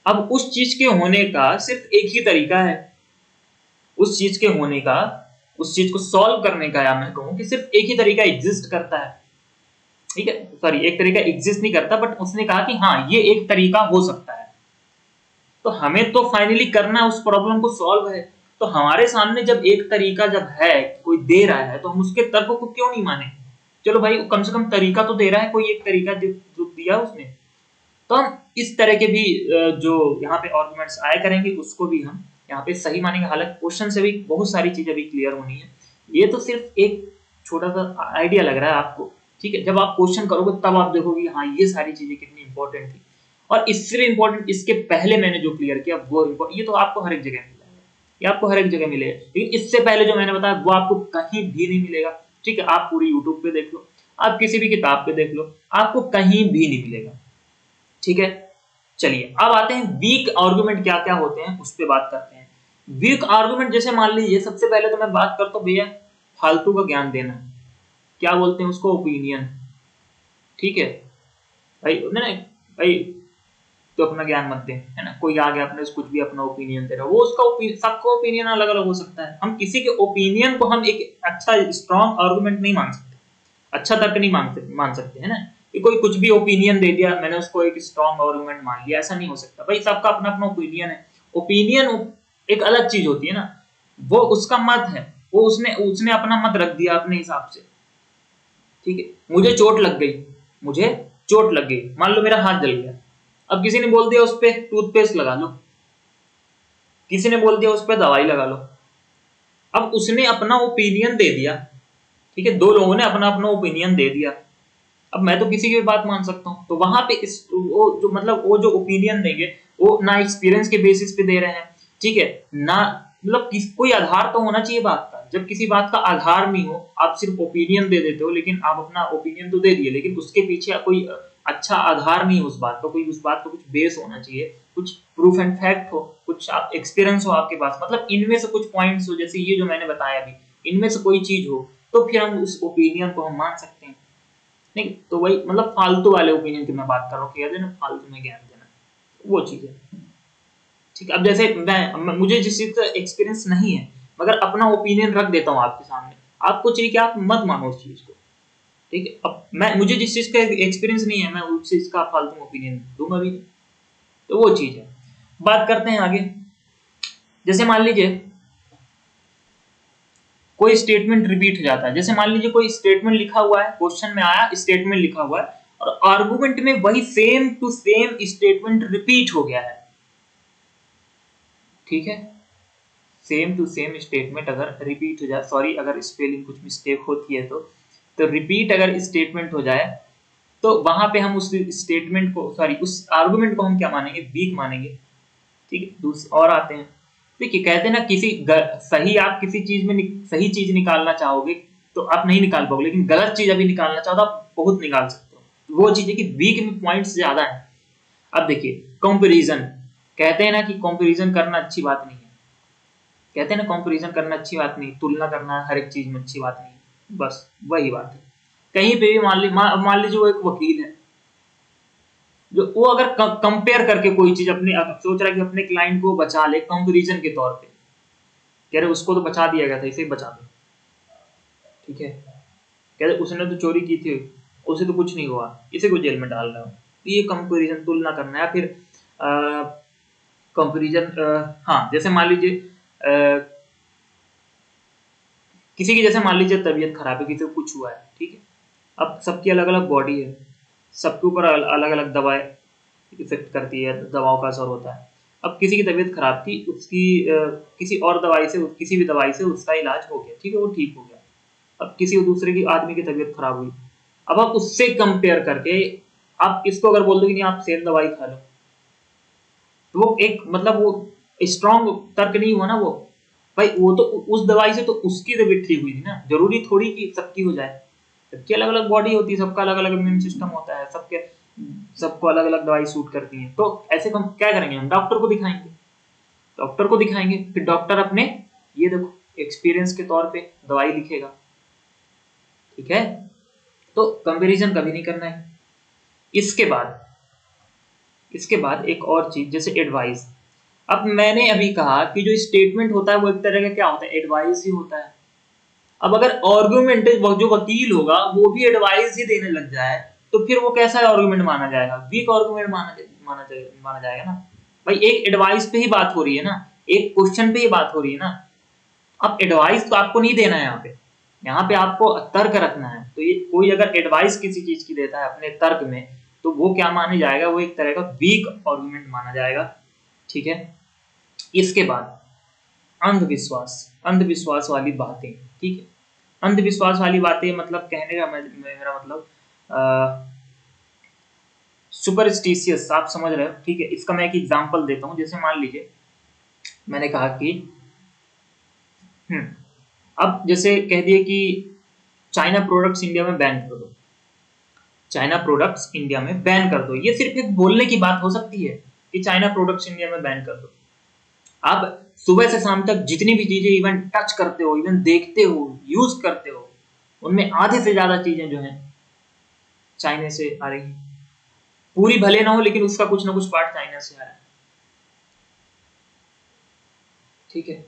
अब उस चीज के होने का सिर्फ एक ही तरीका है, उस चीज के होने का, उस चीज को सॉल्व करने का, या मैं कहूं कि सिर्फ एक ही तरीका एग्जिस्ट करता है, ठीक है, सॉरी, एक तरीका एग्जिस्ट नहीं करता, बट उसने कहा कि हाँ ये एक तरीका हो सकता है, तो हमें तो फाइनली करना उस प्रॉब्लम को सॉल्व है। तो हमारे सामने जब एक तरीका जब है, कोई दे रहा है, तो हम उसके तर्क को क्यों नहीं माने? चलो भाई कम से कम तरीका तो दे रहा है, कोई एक तरीका जो दिया उसने, तो हम इस तरह के भी जो यहाँ पे आर्गुमेंट्स आया करेंगे उसको भी हम यहाँ पे सही मानेंगे। हालांकि क्वेश्चन से भी बहुत सारी चीजें भी क्लियर होनी है, ये तो सिर्फ एक छोटा सा आइडिया लग रहा है आपको, ठीक है। जब आप क्वेश्चन करोगे तब आप देखोगे हाँ ये सारी चीजें कितनी इंपॉर्टेंट थी। और इससे भी इंपॉर्टेंट, इसके पहले मैंने जो क्लियर किया वो ये तो आपको हर एक जगह मिलेगा, ये आपको हर एक जगह मिलेगा, लेकिन इससे पहले जो मैंने बताया वो आपको कहीं भी नहीं मिलेगा, ठीक है। आप पूरी यूट्यूब पे देख लो, आप किसी भी किताब पे देख लो, आपको कहीं भी नहीं मिलेगा, ठीक है। चलिए अब आते हैं वीक आर्गुमेंट क्या क्या होते हैं, उस पर बात करते हैं। वीक आर्गुमेंट जैसे मान लीजिए, सबसे पहले तो मैं बात करता हूं भैया फालतू का ज्ञान देना, क्या बोलते हैं उसको, ओपिनियन, ठीक है। भाई नहीं भाई, तो अपना ज्ञान मत दे, है ना, कोई आ गया अपने कुछ भी अपना ओपिनियन दे रहा है, वो उसका सबका ओपिनियन अलग अलग हो सकता है। हम किसी के ओपिनियन को हम एक अच्छा स्ट्रॉन्ग आर्गुमेंट नहीं मान सकते, अच्छा तर्क नहीं मान सकते, है ना, कि कोई कुछ भी ओपिनियन दे दिया मैंने उसको एक स्ट्रॉन्ग आर्गुमेंट मान लिया, ऐसा नहीं हो सकता भाई। सबका अपना अपना ओपिनियन है, ओपिनियन एक अलग चीज होती है ना, वो उसका मत है, वो उसने उसने अपना मत रख दिया अपने हिसाब से, ठीक है। मुझे चोट लग गई, मान लो मेरा हाथ जल गया, अब किसी ने बोल दिया उस पर टूथपेस्ट लगा लो, किसी ने बोल दिया उस पर दवाई लगा लो, अब उसने अपना ओपिनियन दे दिया, ठीक है, दो लोगों ने अपना अपना ओपिनियन दे दिया, अब मैं तो किसी की भी बात मान सकता हूँ। तो वहां पे वो जो ओपिनियन देंगे वो ना एक्सपीरियंस के बेसिस पे दे रहे हैं, ठीक है, ना मतलब कोई आधार तो होना चाहिए बात का। जब किसी बात का आधार नहीं हो, आप सिर्फ ओपिनियन दे देते हो, लेकिन आप अपना ओपिनियन तो दे दिए, लेकिन उसके पीछे कोई अच्छा आधार नहीं हो उस बात का, कोई उस बात का कुछ बेस होना चाहिए, कुछ प्रूफ एंड फैक्ट हो, कुछ आप एक्सपीरियंस हो आपके पास, मतलब इनमें से कुछ पॉइंट्स हो, जैसे ये जो मैंने बताया अभी, इनमें से कोई चीज हो, तो फिर हम उस ओपिनियन को हम मान सकते हैं। नहीं तो वही मतलब फालतू वाले ओपिनियन की मैं बात कर रहा हूँ, कहते हैं ना फालतू में ज्ञान देना, वो चीज है, ठीक है। अब जैसे मुझे जिस चीज का एक्सपीरियंस नहीं है, मगर अपना ओपिनियन रख देता हूँ आपके सामने, आपको चाहिए कि आप मत मानो उस चीज को, ठीक है। अब मुझे जिस चीज का एक्सपीरियंस नहीं है, मैं उस चीज का फालतू ओपिनियन दूंगा भी नहीं, तो वो चीज है। बात करते हैं आगे, जैसे मान लीजिए कोई स्टेटमेंट रिपीट हो जाता है, जैसे मान लीजिए कोई स्टेटमेंट लिखा हुआ है, क्वेश्चन में आया स्टेटमेंट लिखा हुआ है, और आर्गुमेंट में वही same to same statement repeat हो गया है, ठीक है, सेम टू सेम स्टेटमेंट अगर रिपीट हो जाए, सॉरी अगर स्पेलिंग कुछ मिस्टेक होती है तो रिपीट अगर स्टेटमेंट हो जाए, तो वहां पे हम उस स्टेटमेंट को, सॉरी उस आर्गुमेंट को हम क्या मानेंगे, वीक मानेंगे, ठीक है। दूसरे और आते हैं, देखिए कहते हैं ना सही, आप किसी चीज में सही चीज निकालना चाहोगे तो आप नहीं निकाल पाओगे, लेकिन गलत चीज अभी निकालना चाहो तो आप बहुत निकाल सकते हो। वो चीज है कि वीक में पॉइंट्स ज्यादा है, अब देखिए कंपैरिजन, कहते हैं ना कि कंपैरिजन करना अच्छी बात नहीं है, कहते हैं ना कंपैरिजन करना अच्छी बात नहीं, तुलना करना हर एक चीज में अच्छी बात नहीं, बस वही बात है। कहीं पे भी मान लीजिए वो एक वकील है, जो वो अगर कंपेयर करके कोई चीज अपने सोच रहा है कि अपने क्लाइंट को बचा ले कंपैरिजन के तौर पे, कह रहे उसको तो बचा दिया गया था, इसे बचा दो, ठीक है, कह रहे उसने तो चोरी की थी, उसे तो कुछ नहीं हुआ, इसे को जेल में डाल रहा हूँ। तो ये कंपैरिजन, तुलना करना है। फिर कंपैरिजन, हाँ जैसे मान लीजिए किसी की, जैसे मान लीजिए तबीयत खराब है, किसी को कुछ हुआ है, ठीक है, अब सबकी अलग अलग बॉडी है, सबके ऊपर अलग अलग दवाएं इफेक्ट करती है, दवाओं का असर होता है। अब किसी की तबीयत खराब थी, उसकी किसी और दवाई से, किसी भी दवाई से उसका इलाज हो गया, ठीक है, वो ठीक हो गया। अब किसी दूसरे की आदमी की तबीयत खराब हुई, अब आप उससे कंपेयर करके आप इसको अगर बोल दो कि नहीं आप सेम दवाई खा लो, तो वो एक मतलब वो स्ट्रॉन्ग तर्क नहीं हुआ ना वो, भाई वो तो उस दवाई से तो उसकी तबीयत ठीक हुई थी ना, जरूरी थोड़ी कि सबकी हो जाए, सबकी अलग अलग बॉडी होती है, सबका अलग अलग इम्यून सिस्टम होता है, सबके सबको अलग अलग दवाई सूट करती है। तो ऐसे हम क्या करेंगे, हम डॉक्टर को दिखाएंगे, डॉक्टर को दिखाएंगे, फिर डॉक्टर अपने ये देखो एक्सपीरियंस के तौर पे दवाई लिखेगा, ठीक है। तो कंपैरिजन कभी नहीं करना है। इसके बाद एक और चीज, जैसे एडवाइस। अब मैंने अभी कहा कि जो स्टेटमेंट होता है वो एक तरह का क्या होता है, एडवाइस ही होता है। अब अगर आर्गुमेंट जो वकील होगा वो भी एडवाइस ही देने लग जाए, तो फिर वो कैसा आर्गुमेंट माना जाएगा, वीक आर्गुमेंट माना जाएगा ना। भाई एक एडवाइस पे ही बात हो रही है ना, एक क्वेश्चन पे ही बात हो रही है ना। अब एडवाइस तो आपको नहीं देना है यहाँ पे, यहाँ पे आपको तर्क रखना है। तो ये कोई अगर एडवाइस किसी चीज की देता है अपने तर्क में, तो वो क्या माने जाएगा, वो एक तरह का वीक आर्गुमेंट माना जाएगा, ठीक है। इसके बाद अंधविश्वास, अंधविश्वास वाली बातें, ठीक है। अंधविश्वास वाली बातें मतलब कहने का मेरा मतलब सुपरस्टिशियस, आप समझ रहे हो, ठीक है। इसका मैं एक एग्जांपल देता हूँ। जैसे मान लीजिए मैंने कहा कि अब जैसे कह दिए कि चाइना प्रोडक्ट्स इंडिया में बैन कर दो, चाइना प्रोडक्ट्स इंडिया में बैन कर दो। ये सिर्फ एक बोलने की बात हो सकती है कि चाइना प्रोडक्ट्स इंडिया में बैन कर दो। आप सुबह से शाम तक जितनी भी चीजें इवन टच करते हो, इवन देखते हो, यूज करते हो, उनमें आधे से ज्यादा चीजें जो हैं चाइना से आ रही है। पूरी भले ना हो लेकिन उसका कुछ ना कुछ पार्ट चाइना से आ रहा है, ठीक है।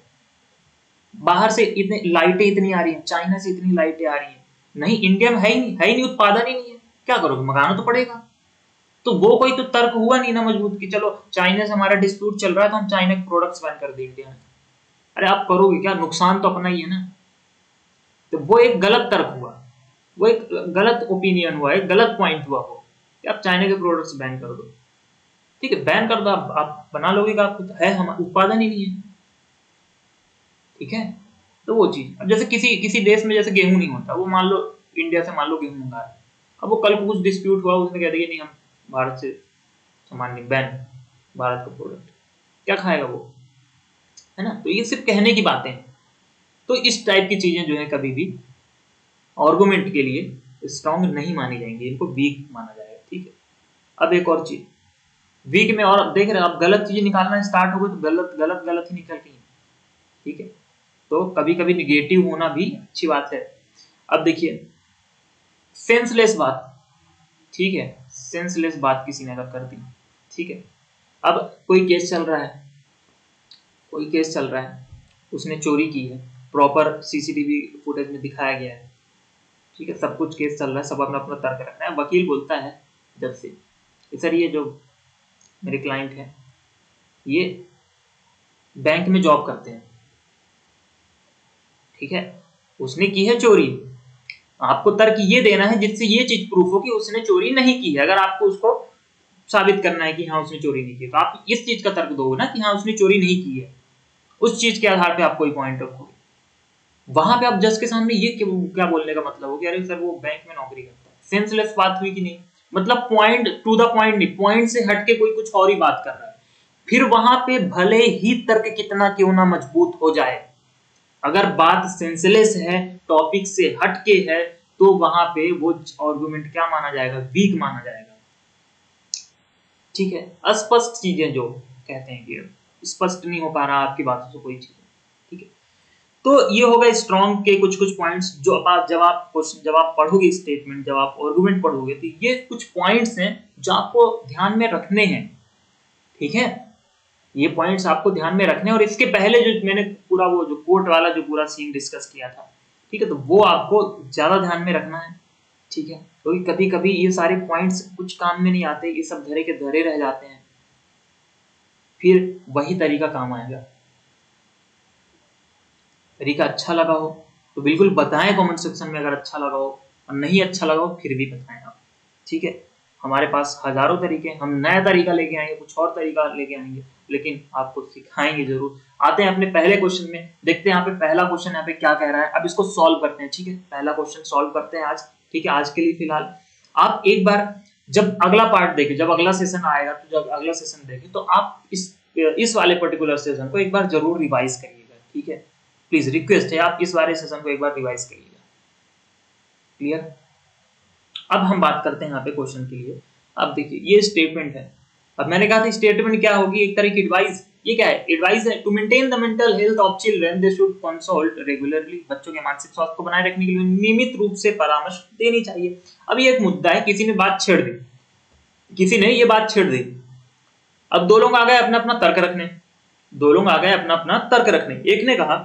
बाहर से इतने लाइटें इतनी आ रही हैं, चाइना से इतनी लाइटें आ रही हैं, नहीं इंडिया में है ही नहीं, उत्पादन ही नहीं है, क्या करोगे, मंगाना तो पड़ेगा। तो वो कोई तो तर्क हुआ नहीं ना मजबूत कि चलो चाइना से हमारा डिस्प्यूट चल रहा है तो हम चाइना के प्रोडक्ट्स बैन कर दें इंडिया में। अरे आप करोगे क्या, नुकसान तो अपना ही है ना। तो वो एक गलत तर्क हुआ, वो एक गलत ओपिनियन हुआ, एक गलत पॉइंट हुआ वो, कि आप चाइना के प्रोडक्ट्स बैन कर दो, ठीक है, बैन कर दो, आप बना लोगे का, आपको है, हम उत्पादन ही नहीं है, ठीक है। तो वो चीज, अब जैसे किसी किसी देश में जैसे गेहूं नहीं होता, वो मान लो इंडिया से मान लो गेहूं मंगा रहा है, अब वो कल को कुछ डिस्प्यूट हुआ, उसने कह दिया नहीं हम भारत से सामान नहीं, बैन भारत का प्रोडक्ट, क्या खाएगा वो, है ना। तो ये सिर्फ कहने की बातें हैं। तो इस टाइप की चीजें जो है कभी भी आर्गुमेंट के लिए स्ट्रांग नहीं मानी जाएंगी, इनको वीक माना जाएगा, ठीक है। अब एक और चीज, वीक में और अब देख रहे हैं आप गलत चीजें निकालना स्टार्ट हो गए तो गलत गलत गलत ही निकलती है, ठीक है। तो कभी कभी निगेटिव होना भी अच्छी बात है। अब देखिए सेंसलेस बात, ठीक है, सेंसलेस बात किसी ने अगर कर दी, ठीक है। अब कोई केस चल रहा है, कोई केस चल रहा है, उसने चोरी की है, प्रॉपर सीसीटीवी फुटेज में दिखाया गया है, ठीक है, सब कुछ केस चल रहा है, सब अपना अपना तर्क रख रहे हैं। वकील बोलता है जब से कि सर ये जो मेरे क्लाइंट है ये बैंक में जॉब करते हैं, ठीक है, उसने की है चोरी, आपको तर्क ये देना है जिससे ये चीज प्रूफ हो कि उसने चोरी नहीं की है। अगर आपको उसको साबित करना है कि हाँ उसने चोरी नहीं की, तो आप इस चीज का तर्क दोगे ना कि हाँ उसने चोरी नहीं की है, उस चीज के आधार पे आप कोई पॉइंट रखोगे। वहां पे आप जज के सामने ये क्या बोलने का मतलब हो कि अरे सर वो बैंक में नौकरी करता है, सेंसलेस बात हुई कि नहीं, मतलब पॉइंट टू द पॉइंट नहीं, पॉइंट से हटके कोई कुछ और ही बात कर रहा है। फिर वहां पे भले ही तर्क कितना क्यों ना मजबूत हो जाए, अगर बात सेंसलेस है, टॉपिक से हटके है, तो वहां पे वो आर्गुमेंट क्या माना जाएगा, वीक माना जाएगा। ठीक है, अस्पष्ट चीजें जो कहते हैं कि स्पष्ट नहीं हो पा रहा आपकी बातों से कोई चीज, ठीक है। तो ये हो गए स्ट्रॉन्ग के कुछ कुछ पॉइंट्स जो जब आप पढ़ोगे स्टेटमेंट, जब आप आर्गुमेंट पढ़ोगे, तो ये कुछ पॉइंट्स हैं जो आपको ध्यान में रखने हैं, ठीक है। ये पॉइंट्स आपको ध्यान में रखने हैं। और इसके पहले जो मैंने पूरा वो जो कोर्ट वाला जो पूरा सीन डिस्कस किया था, ठीक है, तो वो आपको ज्यादा ध्यान में रखना है, ठीक है, क्योंकि कभी कभी ये सारे पॉइंट्स कुछ काम में नहीं आते, ये सब धरे के धरे रह जाते हैं, फिर वही तरीका काम आएगा। तरीका अच्छा लगा हो तो बिल्कुल बताएं कमेंट सेक्शन में, अगर अच्छा लगा हो, और नहीं अच्छा लगा हो फिर भी बताएं आप, ठीक है। हमारे पास हजारों तरीके, हम नया तरीका लेके आएंगे, कुछ और तरीका लेके आएंगे, लेकिन आपको सिखाएंगे जरूर। आते हैं अपने पहले क्वेश्चन में, देखते हैं यहाँ पे पहला क्वेश्चन यहाँ पे क्या कह रहा है। अब इसको सॉल्व करते हैं, ठीक है, पहला क्वेश्चन सॉल्व करते हैं आज, ठीक है। आज के लिए फिलहाल आप एक बार जब अगला पार्ट देखें, जब अगला सेशन आएगा, तो जब अगला सेशन देखें तो आप इस वाले पर्टिकुलर सेशन को एक बार जरूर रिवाइज करिएगा, ठीक है। प्लीज रिक्वेस्ट है, आप इस वाले सेशन को एक बार रिवाइज करिएगा, क्लियर। अब हम बात करते हैं यहाँ पे क्वेश्चन के लिए। अब देखिए ये स्टेटमेंट है। अब मैंने कहा था स्टेटमेंट क्या होगी, एक तरह की एडवाइस। ये क्या है, एडवाइस है। To maintain the mental health of children they should consult regularly. बच्चों के मानसिक स्वास्थ्य को बनाए रखने के लिए नियमित रूप से परामर्श देनी चाहिए। अब ये एक मुद्दा है, किसी ने बात छेड़ दी, किसी ने ये बात छेड़ दी। अब दो लोग आ गए अपना अपना तर्क रखने, दो लोग आ गए अपना अपना तर्क रखने। एक ने कहा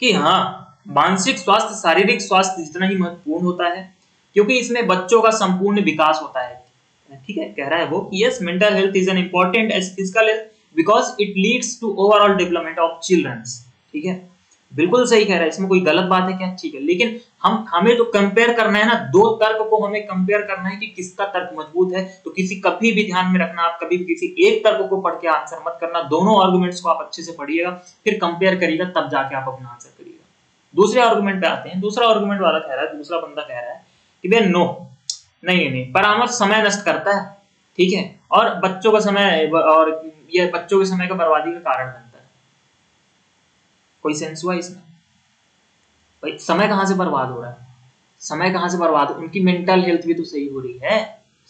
कि हाँ, मानसिक स्वास्थ्य शारीरिक स्वास्थ्य जितना ही महत्वपूर्ण होता है, क्योंकि इसमें बच्चों का संपूर्ण विकास होता है, ठीक है। कह रहा है वो, yes, mental health is an important as physical health because it leads to overall development of childrens, ठीक है। बिल्कुल सही कह रहा है, इसमें कोई गलत बात है क्या, ठीक है। लेकिन हमें तो कंपेयर करना है ना, दो तर्क को हमें कंपेयर करना है कि किसका तर्क मजबूत है। तो कभी भी ध्यान में रखना, आप कभी भी किसी एक तर्क को पढ़ के आंसर मत करना, दोनों आर्गुमेंट्स को आप अच्छे से पढ़िएगा, फिर कंपेयर करिएगा, तब जाके आप अपना आंसर करिएगा। दूसरे आर्गुमेंट पे आते हैं। दूसरा आर्गुमेंट वाला कह रहा है, दूसरा बंदा कह रहा है कि भाई नो, नहीं, परामर्श समय नष्ट करता है, ठीक है, और बच्चों का समय, और ये बच्चों के समय का बर्बादी का कारण बनता है। कोई सेंस हुआ इसमें? भाई समय कहां से बर्बाद हो रहा है, समय कहां से बर्बाद, उनकी मेंटल हेल्थ भी तो सही हो रही है,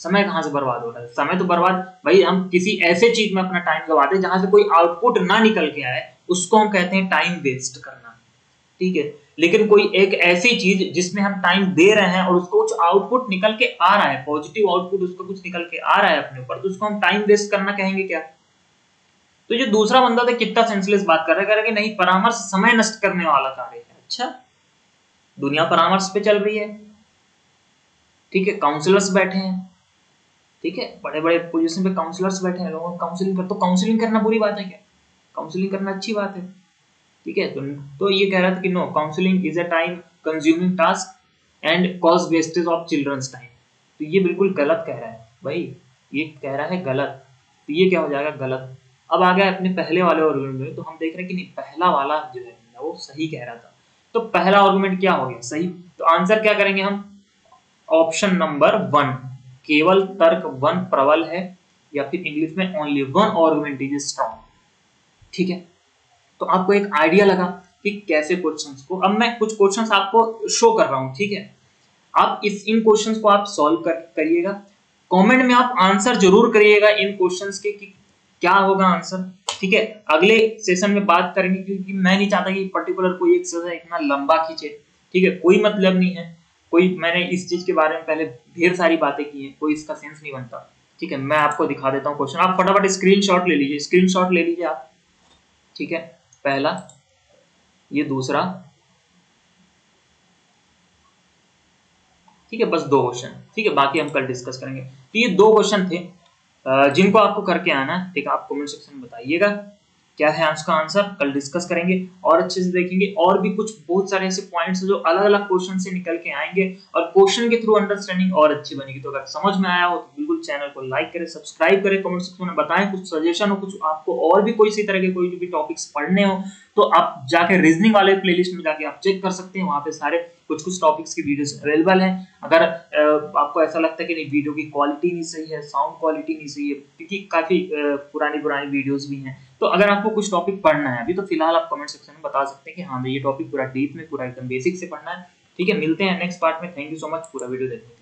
समय कहां से बर्बाद हो रहा है? समय तो बर्बाद, भाई हम किसी ऐसे चीज में अपना टाइम गवाते हैं जहां से कोई आउटपुट ना निकल के आए, उसको हम कहते हैं टाइम वेस्ट करना, ठीक है। लेकिन कोई एक ऐसी चीज जिसमें हम टाइम दे रहे हैं और उसको कुछ आउटपुट निकल के आ रहा है, पॉजिटिव आउटपुट उसको कुछ निकल के आ रहा है अपने ऊपर, तो उसको हम टाइम वेस्ट करना कहेंगे क्या? तो जो दूसरा बंदा था कितना सेंसलेस बात कर रहा है, कह रहा है कि नहीं, परामर्श समय नष्ट करने वाला कार्य है। अच्छा, दुनिया परामर्श पे चल रही है, ठीक है, काउंसलर्स बैठे हैं, ठीक है, बड़े बड़े पोजीशन पे काउंसलर्स बैठे हैं, लोगों को काउंसलिंग कर, तो काउंसलिंग करना बुरी बात है क्या? काउंसलिंग करना अच्छी बात है, ठीक है। तो ये कह रहा था कि no, counselling is a time consuming task and cause wastage of children's time. तो ये बिल्कुल गलत कह रहा है भाई, ये कह रहा है गलत, तो ये क्या हो जाएगा, गलत। अब आ गया अपने पहले वाले आर्गुमेंट में, तो हम देख रहे हैं कि नहीं, पहला वाला जो है वो सही कह रहा था। तो पहला आर्गुमेंट क्या हो गया, सही। तो आंसर क्या करेंगे हम, ऑप्शन नंबर 1, केवल तर्क 1 प्रबल है, या फिर इंग्लिश में ओनली 1 आर्गुमेंट इज स्ट्रॉन्ग, ठीक है। तो आपको एक आइडिया लगा कि कैसे क्वेश्चंस को, अब मैं कुछ क्वेश्चंस आपको शो कर रहा हूं, ठीक है। आप इन क्वेश्चंस को आप सॉल्व करिएगा, कमेंट में आप आंसर जरूर करिएगा इन क्वेश्चंस के कि क्या होगा आंसर, ठीक है। अगले सेशन में बात करेंगे, क्योंकि मैं नहीं चाहता कि पर्टिकुलर कोई एक सेशन इतना लंबा खींचे, ठीक है, कोई मतलब नहीं है, कोई, मैंने इस चीज के बारे में पहले ढेर सारी बातें की है, कोई इसका सेंस नहीं बनता, ठीक है। मैं आपको दिखा देता हूँ क्वेश्चन, आप फटाफट स्क्रीनशॉट ले लीजिए, स्क्रीनशॉट ले लीजिए आप, ठीक है। पहला, ये दूसरा, ठीक है, बस 2 क्वेश्चन, ठीक है, बाकी हम कल डिस्कस करेंगे। तो ये 2 क्वेश्चन थे जिनको आपको करके आना है, ठीक है। आप कमेंट सेक्शन में बताइएगा क्या है उसका आंसर, कल डिस्कस करेंगे और अच्छे से देखेंगे। और भी कुछ बहुत सारे ऐसे पॉइंट्स जो अलग अलग क्वेश्चन से निकल के आएंगे, और क्वेश्चन के थ्रू अंडरस्टैंडिंग और अच्छी बनेगी। तो अगर समझ में आया हो तो बिल्कुल चैनल को लाइक करें, सब्सक्राइब करें, कमेंट सेक्शन में बताएं कुछ सजेशन हो, कुछ आपको और भी कोई इसी तरह के कोई भी टॉपिक्स पढ़ने हो, तो आप जाके रीजनिंग वाले प्लेलिस्ट में जाके आप चेक कर सकते हैं, वहां पे सारे कुछ टॉपिक्स की वीडियोस अवेलेबल हैं। अगर आपको ऐसा लगता है कि नहीं, वीडियो की क्वालिटी नहीं सही है, साउंड क्वालिटी नहीं सही है, क्योंकि काफी पुरानी वीडियोस भी हैं, तो अगर आपको कुछ टॉपिक पढ़ना है अभी, तो फिलहाल आप कमेंट सेक्शन में बता सकते हैं कि हाँ भाई ये टॉपिक पूरा डीप में, पूरा एकदम बेसिक से पढ़ना है, ठीक है। मिलते हैं नेक्स्ट पार्ट में, थैंक यू सो मच पूरा वीडियो देखने के लिए।